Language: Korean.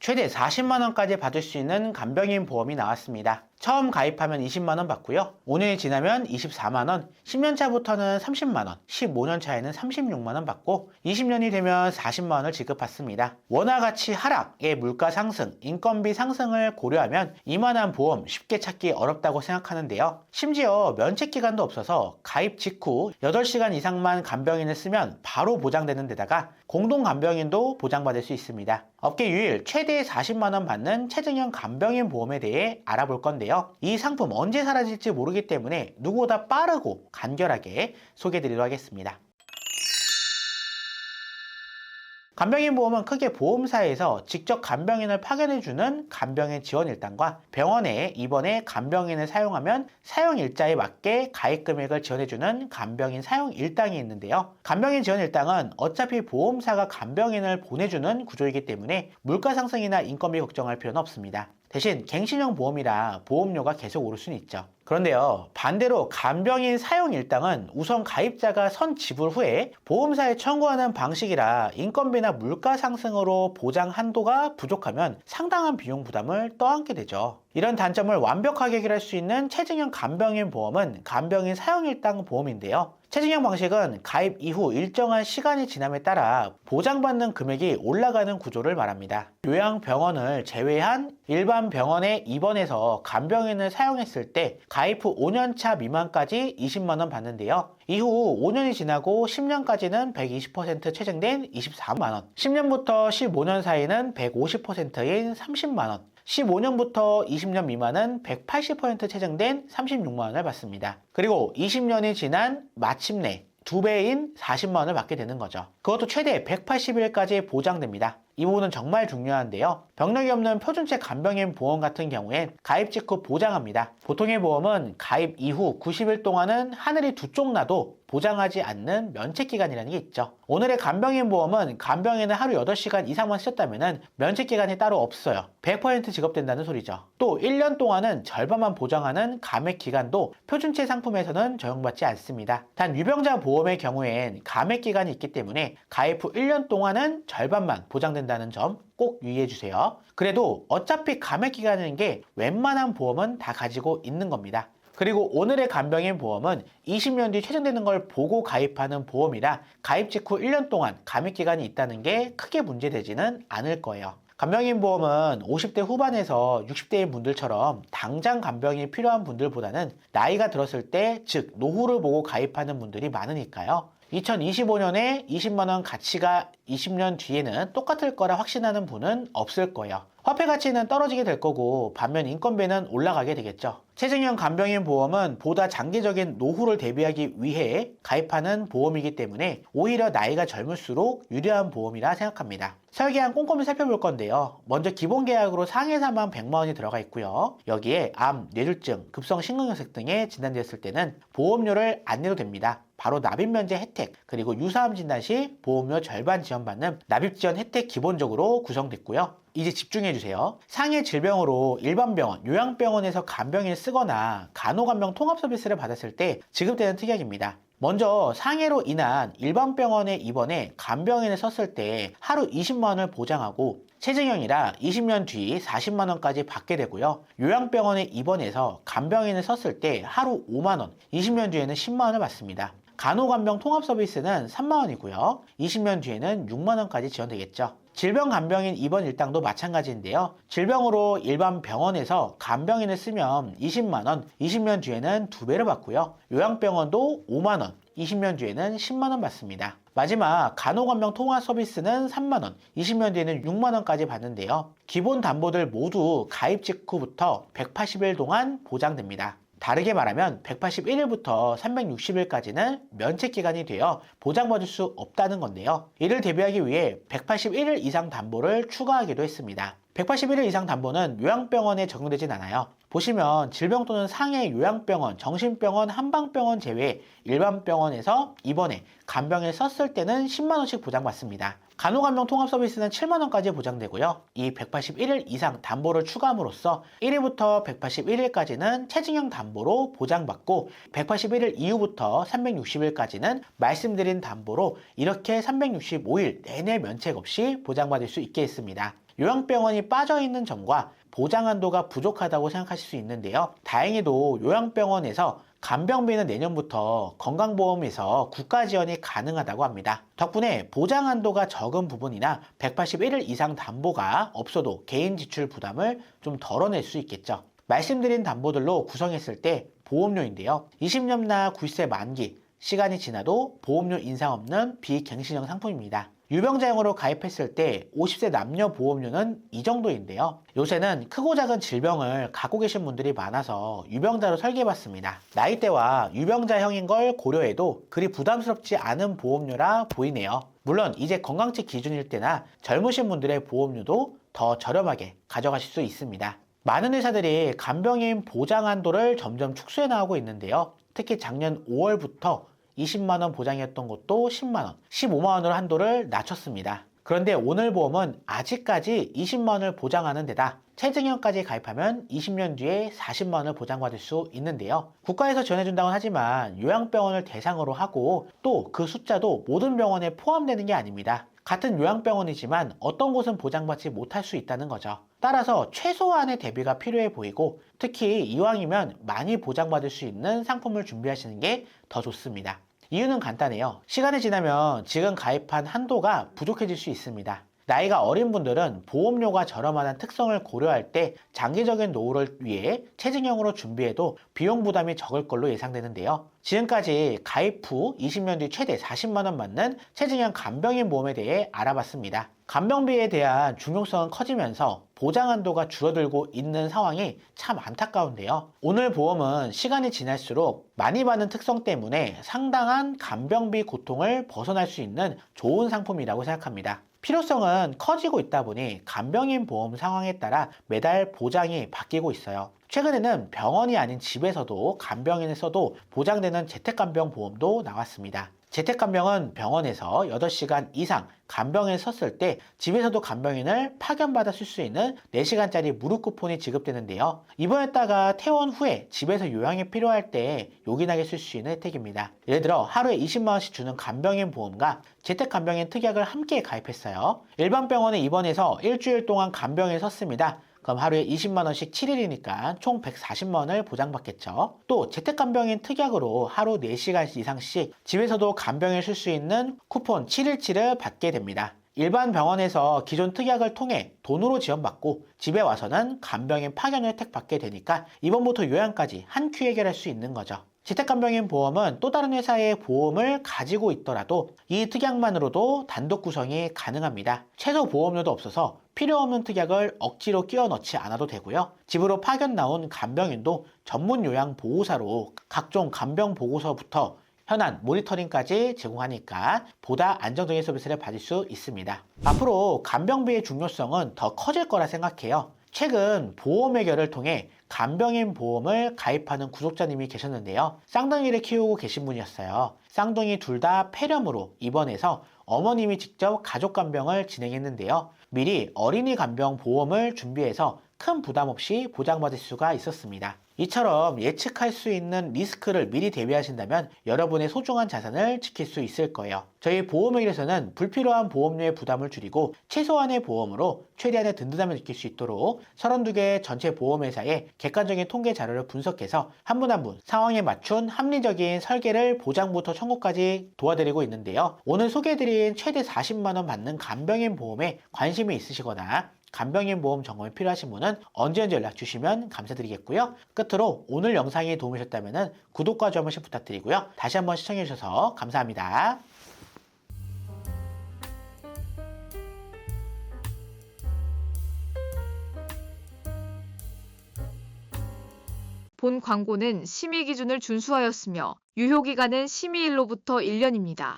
최대 40만원까지 받을 수 있는 간병인 보험이 나왔습니다. 처음 가입하면 20만원 받고요. 5년이 지나면 24만원, 10년차부터는 30만원, 15년차에는 36만원 받고 20년이 되면 40만원을 지급받습니다. 원화 가치 하락의 물가 상승, 인건비 상승을 고려하면 이만한 보험 쉽게 찾기 어렵다고 생각하는데요. 심지어 면책 기간도 없어서 가입 직후 8시간 이상만 간병인을 쓰면 바로 보장되는 데다가 공동 간병인도 보장받을 수 있습니다. 업계 유일 최대 40만원 받는 최저형 간병인 보험에 대해 알아볼 건데요. 이 상품 언제 사라질지 모르기 때문에 누구보다 빠르고 간결하게 소개해드리도록 하겠습니다. 간병인 보험은 크게 보험사에서 직접 간병인을 파견해주는 간병인 지원 일당과 병원에 입원해 간병인을 사용하면 사용 일자에 맞게 가입 금액을 지원해주는 간병인 사용 일당이 있는데요. 간병인 지원 일당은 어차피 보험사가 간병인을 보내주는 구조이기 때문에 물가 상승이나 인건비 걱정할 필요는 없습니다. 대신 갱신형 보험이라 보험료가 계속 오를 수는 있죠. 그런데요, 반대로 간병인 사용 일당은 우선 가입자가 선 지불 후에 보험사에 청구하는 방식이라 인건비나 물가 상승으로 보장 한도가 부족하면 상당한 비용 부담을 떠안게 되죠. 이런 단점을 완벽하게 해결할 수 있는 최저형 간병인 보험은 간병인 사용 일당 보험인데요. 최저형 방식은 가입 이후 일정한 시간이 지남에 따라 보장받는 금액이 올라가는 구조를 말합니다. 요양병원을 제외한 일반 병원에 입원해서 간병인을 사용했을 때 가입 후 5년차 미만까지 20만원 받는데요. 이후 5년이 지나고 10년까지는 120% 최징된 24만원, 10년부터 15년 사이는 150%인 30만원, 15년부터 20년 미만은 180% 최징된 36만원을 받습니다. 그리고 20년이 지난 마침내 2배인 40만원을 받게 되는 거죠. 그것도 최대 180일까지 보장됩니다. 이 부분은 정말 중요한데요. 병력이 없는 표준체 간병인 보험 같은 경우엔 가입 직후 보장합니다. 보통의 보험은 가입 이후 90일 동안은 하늘이 두 쪽 나도 보장하지 않는 면책기간이라는 게 있죠. 오늘의 간병인 보험은 간병인을 하루 8시간 이상만 쓰셨다면 면책기간이 따로 없어요. 100% 지급된다는 소리죠. 또 1년 동안은 절반만 보장하는 감액기간도 표준체 상품에서는 적용받지 않습니다. 단 유병자 보험의 경우엔 감액기간이 있기 때문에 가입 후 1년 동안은 절반만 보장된다는 점 꼭 유의해 주세요. 그래도 어차피 감액기간인 게 웬만한 보험은 다 가지고 있는 겁니다. 그리고 오늘의 간병인 보험은 20년 뒤 최종되는 걸 보고 가입하는 보험이라 가입 직후 1년 동안 감액기간이 있다는 게 크게 문제되지는 않을 거예요. 간병인 보험은 50대 후반에서 60대인 분들처럼 당장 간병이 필요한 분들보다는 나이가 들었을 때, 즉 노후를 보고 가입하는 분들이 많으니까요. 2025년에 20만원 가치가 20년 뒤에는 똑같을 거라 확신하는 분은 없을 거예요. 화폐 가치는 떨어지게 될 거고 반면 인건비는 올라가게 되겠죠. 최저형 간병인 보험은 보다 장기적인 노후를 대비하기 위해 가입하는 보험이기 때문에 오히려 나이가 젊을수록 유리한 보험이라 생각합니다. 설계안 꼼꼼히 살펴볼 건데요. 먼저 기본 계약으로 상해사만 100만원이 들어가 있고요. 여기에 암, 뇌졸중, 급성 심근경색 등에 진단되었을 때는 보험료를 안 내도 됩니다. 바로 납입면제 혜택, 그리고 유사암 진단 시 보험료 절반 지원받는 납입지원 혜택 기본적으로 구성됐고요. 이제 집중해주세요. 상해 질병으로 일반 병원, 요양병원에서 간병인을 쓰거나 간호간병 통합 서비스를 받았을 때 지급되는 특약입니다. 먼저 상해로 인한 일반 병원에 입원해 간병인을 썼을 때 하루 20만원을 보장하고 최저형이라 20년 뒤 40만원까지 받게 되고요. 요양병원에 입원해서 간병인을 썼을 때 하루 5만원, 20년 뒤에는 10만원을 받습니다. 간호간병 통합 서비스는 3만원이고요. 20년 뒤에는 6만원까지 지원되겠죠. 질병 간병인 입원 일당도 마찬가지인데요. 질병으로 일반 병원에서 간병인을 쓰면 20만원, 20년 뒤에는 2배를 받고요. 요양병원도 5만원, 20년 뒤에는 10만원 받습니다. 마지막 간호간병 통합 서비스는 3만원, 20년 뒤에는 6만원까지 받는데요. 기본 담보들 모두 가입 직후부터 180일 동안 보장됩니다. 다르게 말하면 181일부터 360일까지는 면책기간이 되어 보장받을 수 없다는 건데요. 이를 대비하기 위해 181일 이상 담보를 추가하기도 했습니다. 181일 이상 담보는 요양병원에 적용되진 않아요. 보시면 질병 또는 상해 요양병원, 정신병원, 한방병원 제외 일반 병원에서 입원해 간병을 썼을 때는 10만원씩 보장받습니다. 간호간병 통합 서비스는 7만원까지 보장되고요. 이 181일 이상 담보를 추가함으로써 1일부터 181일까지는 체증형 담보로 보장받고 181일 이후부터 360일까지는 말씀드린 담보로 이렇게 365일 내내 면책 없이 보장받을 수 있게 했습니다. 요양병원이 빠져있는 점과 보장 한도가 부족하다고 생각하실 수 있는데요. 다행히도 요양병원에서 간병비는 내년부터 건강보험에서 국가 지원이 가능하다고 합니다. 덕분에 보장 한도가 적은 부분이나 181일 이상 담보가 없어도 개인 지출 부담을 좀 덜어낼 수 있겠죠. 말씀드린 담보들로 구성했을 때 보험료인데요. 20년나 90세 만기, 시간이 지나도 보험료 인상 없는 비갱신형 상품입니다. 유병자용으로 가입했을 때 50세 남녀 보험료는 이 정도인데요. 요새는 크고 작은 질병을 갖고 계신 분들이 많아서 유병자로 설계해봤습니다. 나이대와 유병자형인 걸 고려해도 그리 부담스럽지 않은 보험료라 보이네요. 물론 이제 건강책 기준일 때나 젊으신 분들의 보험료도 더 저렴하게 가져가실 수 있습니다. 많은 회사들이 간병인 보장 한도를 점점 축소해 나가고 있는데요. 특히 작년 5월부터 20만원 보장이었던 것도 10만원, 15만원으로 한도를 낮췄습니다. 그런데 오늘 보험은 아직까지 20만원을 보장하는 데다 최저년까지 가입하면 20년 뒤에 40만원을 보장받을 수 있는데요. 국가에서 지원해준다고 하지만 요양병원을 대상으로 하고 또 그 숫자도 모든 병원에 포함되는 게 아닙니다. 같은 요양병원이지만 어떤 곳은 보장받지 못할 수 있다는 거죠. 따라서 최소한의 대비가 필요해 보이고 특히 이왕이면 많이 보장받을 수 있는 상품을 준비하시는 게 더 좋습니다. 이유는 간단해요. 시간이 지나면 지금 가입한 한도가 부족해질 수 있습니다. 나이가 어린 분들은 보험료가 저렴하다는 특성을 고려할 때 장기적인 노후를 위해 체증형으로 준비해도 비용 부담이 적을 걸로 예상되는데요. 지금까지 가입 후 20년 뒤 최대 40만원 받는 체증형 간병인 보험에 대해 알아봤습니다. 간병비에 대한 중요성은 커지면서 보장 한도가 줄어들고 있는 상황이 참 안타까운데요. 오늘 보험은 시간이 지날수록 많이 받는 특성 때문에 상당한 간병비 고통을 벗어날 수 있는 좋은 상품이라고 생각합니다. 필요성은 커지고 있다 보니 간병인 보험 상황에 따라 매달 보장이 바뀌고 있어요. 최근에는 병원이 아닌 집에서도 간병인을 써도 보장되는 재택간병 보험도 나왔습니다. 재택간병은 병원에서 8시간 이상 간병인을 썼을 때 집에서도 간병인을 파견받아 쓸 수 있는 4시간짜리 무료 쿠폰이 지급되는데요. 입원했다가 퇴원 후에 집에서 요양이 필요할 때 요긴하게 쓸 수 있는 혜택입니다. 예를 들어 하루에 20만원씩 주는 간병인 보험과 재택간병인 특약을 함께 가입했어요. 일반 병원에 입원해서 일주일 동안 간병인을 썼습니다. 그럼 하루에 20만원씩 7일이니까 총 140만원을 보장받겠죠. 또 재택간병인 특약으로 하루 4시간 이상씩 집에서도 간병인을 쓸 수 있는 쿠폰 7일치를 받게 됩니다. 일반 병원에서 기존 특약을 통해 돈으로 지원받고 집에 와서는 간병인 파견을 혜택받게 되니까 입원부터 요양까지 한 큐 해결할 수 있는 거죠. 재택간병인 보험은 또 다른 회사의 보험을 가지고 있더라도 이 특약만으로도 단독 구성이 가능합니다. 최소 보험료도 없어서 필요 없는 특약을 억지로 끼워 넣지 않아도 되고요. 집으로 파견 나온 간병인도 전문 요양 보호사로 각종 간병 보고서부터 현안 모니터링까지 제공하니까 보다 안정적인 서비스를 받을 수 있습니다. 앞으로 간병비의 중요성은 더 커질 거라 생각해요. 최근 보험 해결을 통해 간병인 보험을 가입하는 구독자님이 계셨는데요. 쌍둥이를 키우고 계신 분이었어요. 쌍둥이 둘 다 폐렴으로 입원해서 어머님이 직접 가족 간병을 진행했는데요. 미리 어린이 간병 보험을 준비해서 큰 부담 없이 보장받을 수가 있었습니다. 이처럼 예측할 수 있는 리스크를 미리 대비하신다면 여러분의 소중한 자산을 지킬 수 있을 거예요. 저희 보험회계에서는 불필요한 보험료의 부담을 줄이고 최소한의 보험으로 최대한의 든든함을 느낄 수 있도록 32개 전체 보험회사의 객관적인 통계 자료를 분석해서 한 분 한 분 상황에 맞춘 합리적인 설계를 보장부터 청구까지 도와드리고 있는데요. 오늘 소개해드린 최대 40만원 받는 간병인 보험에 관심이 있으시거나 간병인 보험 점검이 필요하신 분은 언제든지 연락 주시면 감사드리겠고요. 끝으로 오늘 영상이 도움이 되셨다면 구독과 좋아요 한 번씩 부탁드리고요. 다시 한번 시청해 주셔서 감사합니다. 본 광고는 심의 기준을 준수하였으며 유효기간은 심의일로부터 1년입니다.